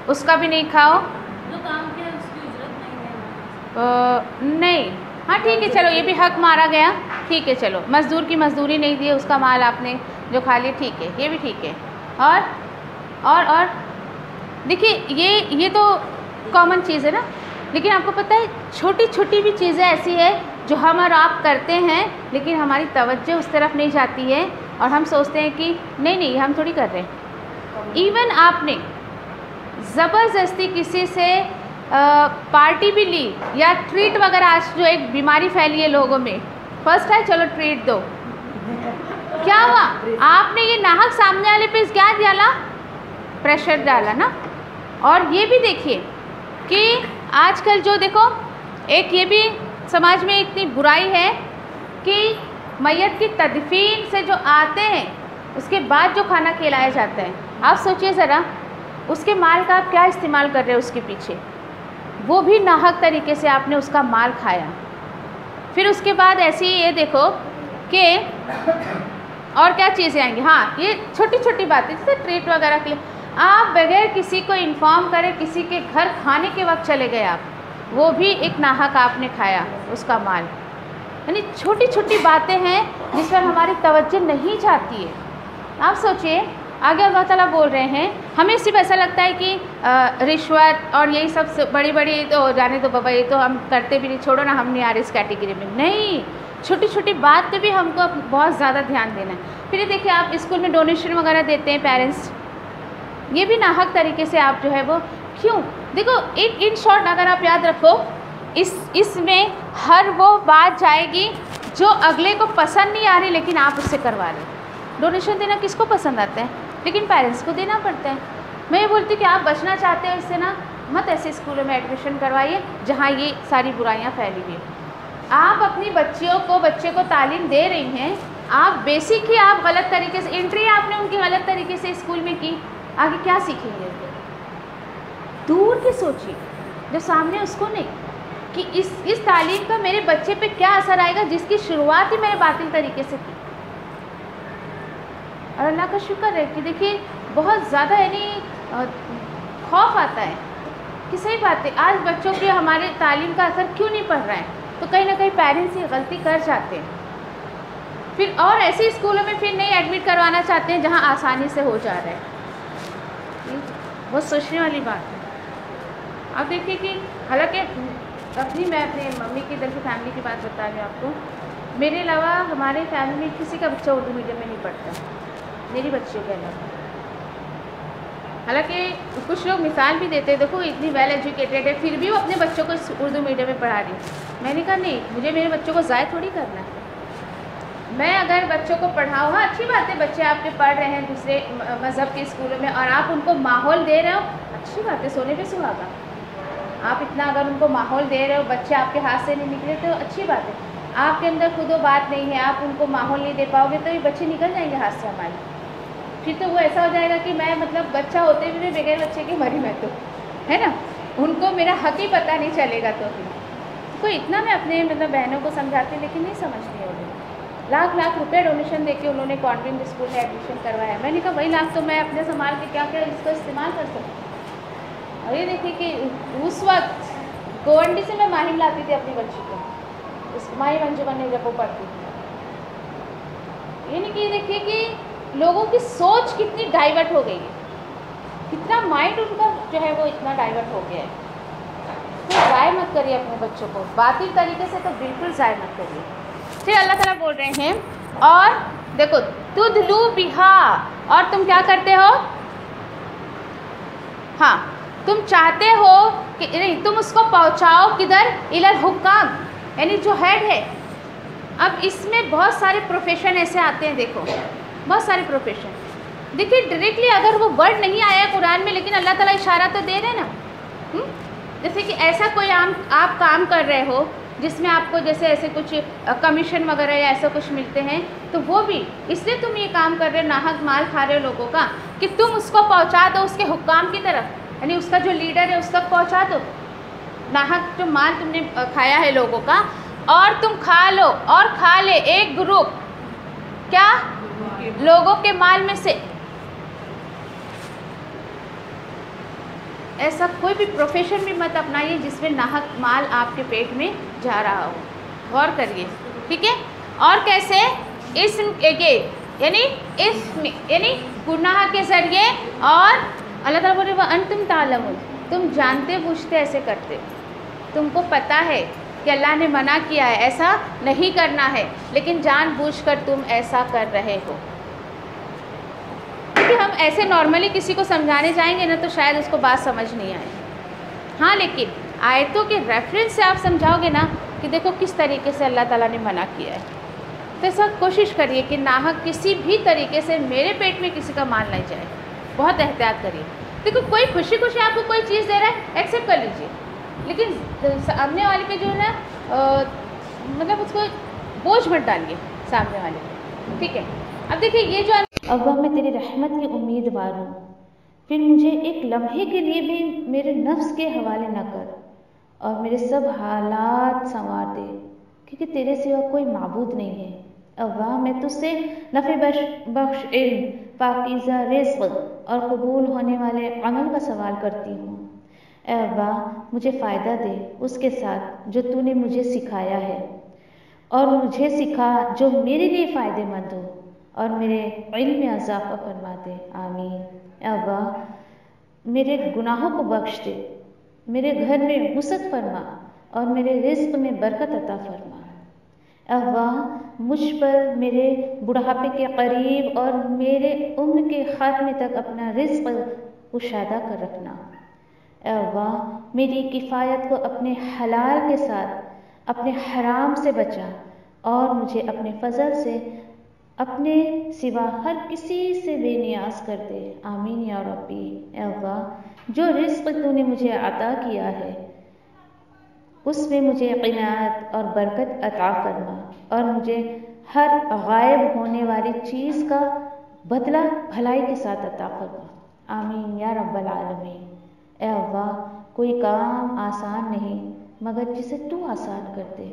Speaker 1: اس کا بھی نہیں کھاؤ. نہیں، ہاں ٹھیک ہے چلو یہ بھی حق مارا گیا. ٹھیک ہے چلو, مزدور کی مزدوری نہیں دی, اس کا مال آپ نے جو کھا لیا, ٹھیک ہے, یہ بھی ٹھیک ہے. اور دیکھیے یہ تو کامن چیز ہے نا, لیکن آپ کو پتہ ہے چھوٹی چھوٹی بھی چیزیں ایسی ہے جو ہم اور آپ کرتے ہیں لیکن ہماری توجہ اس طرف نہیں جاتی ہے اور ہم سوچتے ہیں کہ نہیں ہم تھوڑی کر رہے ہیں. ایون آپ نے زبردستی کسی سے پارٹی بھی لی یا ٹریٹ وغیرہ, آج جو ایک بیماری پھیلی ہے لوگوں میں, فرسٹ ہے چلو ٹریٹ دو, کیا ہوا آپ نے یہ ناحق سامنے والے پہ کیا ڈالا, پریشر ڈالا نا. اور یہ بھی دیکھیے کہ آج کل جو دیکھو ایک یہ بھی سماج میں اتنی برائی ہے کہ میت کی تدفین سے جو آتے ہیں اس کے بعد جو کھانا کھلایا جاتا ہے, آپ سوچئے ذرا اس کے مال کا آپ کیا استعمال کر رہے ہیں اس کے پیچھے, وہ بھی ناحق طریقے سے آپ نے اس کا مال کھایا. پھر اس کے بعد ایسی یہ دیکھو کہ اور کیا چیزیں آئیں گی. ہاں یہ چھوٹی چھوٹی باتیں جیسے ٹریٹ وغیرہ کے لیے آپ بغیر کسی کو انفارم کرے کسی کے گھر کھانے کے وقت چلے گئے آپ, وہ بھی ایک ناحق آپ نے کھایا اس کا مال. یعنی چھوٹی چھوٹی باتیں ہیں جس پر ہماری توجہ نہیں جاتی ہے. آپ سوچئے آگے اللہ تعالیٰ بول رہے ہیں, ہمیں صرف ایسا لگتا ہے کہ رشوت اور یہی سب بڑی بڑی تو جانے دو بابا, یہ تو ہم کرتے بھی نہیں, چھوڑو نا ہم نہیں آ رہے اس کیٹیگری میں. نہیں, چھوٹی چھوٹی بات پہ بھی ہم کو بہت زیادہ دھیان دینا ہے. پھر یہ دیکھیے آپ اسکول میں ڈونیشن وغیرہ دیتے ہیں پیرنٹس, یہ بھی ناحق طریقے سے آپ جو ہے وہ کیوں. دیکھو ان شارٹ اگر آپ یاد رکھو اس میں ہر وہ بات جائے گی جو اگلے کو پسند نہیں آ رہی لیکن آپ اس سے کروا رہے. ڈونیشن دینا کس کو پسند آتا ہے, لیکن پیرنٹس کو دینا پڑتا ہے. میں یہ بولتی کہ آپ بچنا چاہتے ہیں اس سے نا, مت ایسے اسکولوں میں ایڈمیشن کروائیے جہاں یہ ساری برائیاں پھیلی ہوئی ہیں. آپ اپنی بچے کو تعلیم دے رہی ہیں, آپ بیسک ہی آپ غلط طریقے سے, انٹری آپ نے ان کی غلط طریقے سے اسکول میں کی, آگے کیا سیکھیں گے. دور کی سوچیے, جو سامنے اس کو نہیں کہ اس تعلیم کا میرے بچے پہ کیا اثر آئے گا جس کی شروعات ہی میں نے باطل طریقے سے کی. اور اللہ کا شکر ہے کہ دیکھیے بہت زیادہ یعنی خوف آتا ہے کہ صحیح بات ہے آج بچوں کے ہمارے تعلیم کا اثر کیوں نہیں پڑ رہا ہے, تو کہیں نہ کہیں پیرنٹس یہ غلطی کر جاتے ہیں. پھر اور ایسے اسکولوں میں پھر نہیں ایڈمٹ کروانا چاہتے ہیں جہاں آسانی سے ہو جا رہا ہے. بہت سوچنے والی بات ہے. آپ دیکھیے کہ حالانکہ میں اپنے ممی کی ادھر کی فیملی کی بات بتا رہی ہوں آپ کو, میرے علاوہ ہمارے فیملی میں کسی کا بچہ اردو میڈیم میں نہیں پڑھتا, میری بچیوں کے علاوہ. حالانکہ کچھ لوگ مثال بھی دیتے ہیں, دیکھو اتنی ویل ایجوکیٹڈ ہے پھر بھی وہ اپنے بچوں کو اردو میڈیم میں پڑھا رہی ہے. میں نے کہا نہیں, مجھے میرے بچوں کو ضائع تھوڑی کرنا ہے. میں اگر بچوں کو پڑھاؤں, ہاں اچھی بات ہے بچے آپ کے پڑھ رہے ہیں دوسرے مذہب کے اسکولوں میں اور آپ ان کو ماحول دے رہے ہو, اچھی بات ہے, سونے پہ سہاگا. آپ اتنا اگر ان کو ماحول دے رہے ہو, بچے آپ کے ہاتھ سے نہیں نکلے تو اچھی بات ہے. آپ کے اندر خود و بات نہیں ہے, آپ ان کو ماحول نہیں دے پاؤ گے تو یہ بچے نکل جائیں گے ہاتھ سے ہمارے. پھر تو وہ ایسا ہو جائے گا کہ میں مطلب بچہ ہوتے ہوئے بھی بغیر بچے کی مری, میں تو ہے نا, ان کو میرا حق ہی پتہ نہیں چلے گا. تو اتنا میں اپنے مطلب بہنوں کو سمجھاتی لیکن نہیں سمجھتی ہوں. لاکھ روپے ڈونیشن دے کے انہوں نے کانوینٹ اسکول میں ایڈمیشن کروایا. میں نے کہا وہی لاکھ تو میں اپنے سنبھال کے کیا اس کو استعمال کر سکتی. اور یہ دیکھیے کہ اس وقت گوونڈی سے میں ماہم لاتی تھی اپنی بچی کو, اس ماہی انجمن میں جب وہ پڑھتی تھی. یعنی کہ دیکھیے کہ لوگوں کی سوچ کتنی ڈائیورٹ ہو گئی ہے, کتنا مائنڈ ان کا جو ہے وہ اتنا ڈائیورٹ ہو گیا ہے. تو ضائع مت کریے اپنے بچوں کو, باطل طریقے سے تو بالکل ضائع مت کریے. پھر اللہ تعالیٰ بول رہے ہیں اور دیکھو تدلو بہا, اور تم کیا کرتے ہو, ہاں تم چاہتے ہو کہ نہیں تم اس کو پہنچاؤ کدھر, الحکام یعنی جو ہیڈ ہے. اب اس میں بہت سارے پروفیشن ایسے آتے ہیں, دیکھو بہت سارے پروفیشن. دیکھیے ڈائریکٹلی اگر وہ ورڈ نہیں آیا قرآن میں لیکن اللہ تعالیٰ اشارہ تو دے رہے ہیں نا. جیسے کہ ایسا کوئی آپ کام کر رہے ہو جس میں آپ کو جیسے ایسے کچھ کمیشن وغیرہ یا ایسا کچھ ملتے ہیں, تو وہ بھی اس لیے تم یہ کام کر رہے ہو, ناحق مال کھا رہے ہو لوگوں کا, کہ تم اس کو پہنچا دو اس کے حکام کی طرف, یعنی اس کا جو لیڈر ہے اس تک پہنچا دو ناحق جو مال تم نے کھایا ہے لوگوں کا, اور تم کھا لو اور کھا لے ایک گروپ کیا لوگوں کے مال میں سے. ایسا کوئی بھی پروفیشن بھی مت اپنائیے جس میں ناحق مال آپ کے پیٹ میں جا رہا ہو, غور کریے, ٹھیک ہے. اور کیسے؟ اسم کے یعنی اسم یعنی گناہ کے ذریعے، اور اللہ تعالیٰ بولے وَأَنْتُمْ تَعْلَمُونَ، تم جانتے بوجھتے ایسے کرتے، تم کو پتہ ہے کہ اللہ نے منع کیا ہے ایسا نہیں کرنا ہے، لیکن جان بوجھ کر تم ایسا کر رہے ہو۔ کیونکہ ہم ایسے نارملی کسی کو سمجھانے جائیں گے نا تو شاید اس کو بات سمجھ نہیں آئے، ہاں لیکن آیتوں کے ریفرنس سے آپ سمجھاؤ گے نا کہ دیکھو کس طریقے سے اللہ تعالیٰ نے منع کیا ہے، تو اس وقت کوشش کریے کہ ناحق کسی بھی طریقے سے میرے پیٹ میں کسی کا مال نہیں جائے، بہت احتیاط کریے۔ دیکھو کوئی خوشی خوشی آپ کو کوئی چیز دے رہا ہے ایکسیپٹ کر لیجیے، لیکن سامنے والے پہ جو ہے نا مطلب اس کو بوجھ مت ڈالیے سامنے والے پہ، ٹھیک ہے۔ اب دیکھیے یہ جو
Speaker 2: اللہ میں تیری رحمت کی امیدوار ہوں، پھر مجھے ایک لمحے کے لیے بھی میرے نفس کے حوالے نہ کر اور میرے سب حالات سنوار دے، کیونکہ تیرے سوا کوئی معبود نہیں ہے۔ اللہ میں تجھ سے نفع بخش علم، پاکیزہ رزق اور قبول ہونے والے عمل کا سوال کرتی ہوں۔ اے اللہ مجھے فائدہ دے اس کے ساتھ جو تو نے مجھے سکھایا ہے، اور مجھے سکھا جو میرے لیے فائدہ مند ہو، اور میرے علم میں اضافہ فرما دے، آمین۔ اے اللہ میرے گناہوں کو بخش دے، میرے گھر میں وسعت فرما اور میرے رزق میں برکت عطا فرما۔ اے اللہ مجھ پر میرے بڑھاپے کے قریب اور میرے عمر کے خاتمے تک اپنا رزق کشادہ کر رکھنا۔ اے اللہ میری کفایت کو اپنے حلال کے ساتھ اپنے حرام سے بچا، اور مجھے اپنے فضل سے اپنے سوا ہر کسی سے بے نیاز کر دے، آمین یا ربی۔ اے اللہ جو رزق تو نے مجھے عطا کیا ہے اس میں مجھے قناعت اور برکت عطا فرما، اور مجھے ہر غائب ہونے والی چیز کا بدلہ بھلائی کے ساتھ عطا فرما، آمین یا رب العالمین۔ اے اللہ کوئی کام آسان نہیں مگر جسے تو آسان کر دے،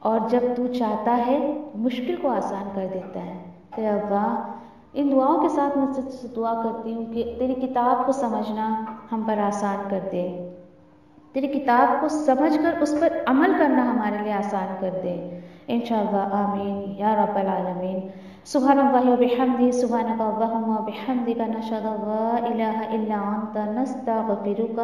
Speaker 2: اور جب تو چاہتا ہے مشکل کو آسان کر دیتا ہے۔ اے اللہ ان دعاؤں کے ساتھ میں تجھ سے دعا کرتی ہوں کہ تیری کتاب کو سمجھنا ہم پر آسان کر دے، تیری کتاب کو سمجھ کر اس پر عمل کرنا ہمارے لیے آسان کر دے، انشاءاللہ آمین یا رب العالمین۔ سبحان اللہ و بحمدہ، سبحانک اللہم و بحمدک، نشہد ان لا الہ الا انت، نستغفرک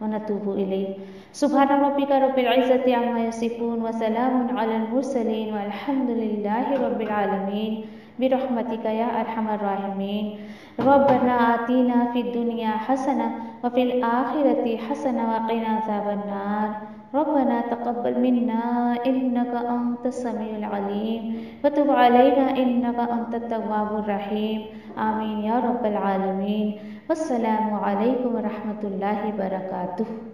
Speaker 2: و نتوب الیک۔ سبحان ربک رب العزۃ عما یصفون وسلام علی المرسلین والحمد للہ رب العالمین، برحمتک یا ارحم الراحمین۔ ربنا آتنا فی الدنیا حسنہ وفی الآخرۃ حسنہ وقنا عذاب النار۔ ربنا تقبل منا انک انت السمیع العلیم وتب علینا انک انت التواب الرحیم، آمین یا رب العالمین۔ والسلام علیکم ورحمۃ اللہ وبرکاتہ۔